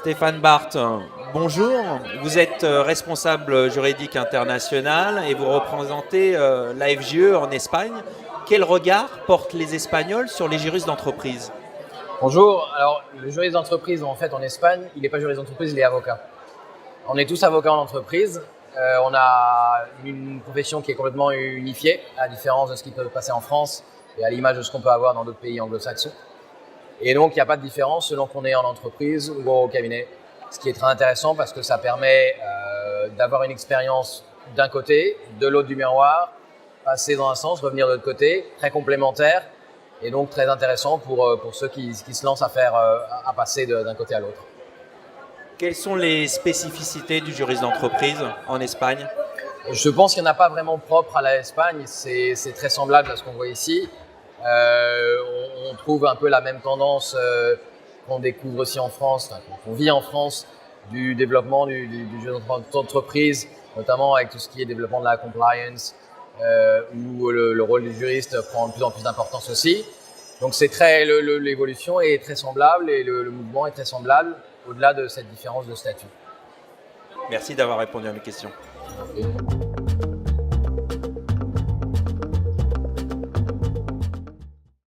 Stéphane Barthes, bonjour. Vous êtes responsable juridique international et vous représentez la FGE en Espagne. Quel regard portent les Espagnols sur les juristes d'entreprise? Bonjour, alors le juriste d'entreprise en Espagne, il n'est pas juriste d'entreprise, il est avocat. On est tous avocats en entreprise, on a une profession qui est complètement unifiée, à la différence de ce qui peut passer en France et à l'image de ce qu'on peut avoir dans d'autres pays anglo-saxons. Et donc il n'y a pas de différence selon qu'on est en entreprise ou au cabinet, ce qui est très intéressant parce que ça permet d'avoir une expérience d'un côté, de l'autre du miroir, passer dans un sens, revenir de l'autre côté, très complémentaire. Et donc très intéressant pour ceux qui se lancent à passer d'un côté à l'autre. Quelles sont les spécificités du juriste d'entreprise en Espagne? Je pense qu'il n'y en a pas vraiment propre à l'Espagne, c'est très semblable à ce qu'on voit ici. On trouve un peu la même tendance qu'on découvre aussi en France, qu'on vit en France, du développement du juriste d'entreprise, notamment avec tout ce qui est développement de la compliance, où le rôle du juriste prend de plus en plus d'importance aussi. Donc l'évolution est très semblable et le mouvement est très semblable au-delà de cette différence de statut. Merci d'avoir répondu à mes questions. Merci.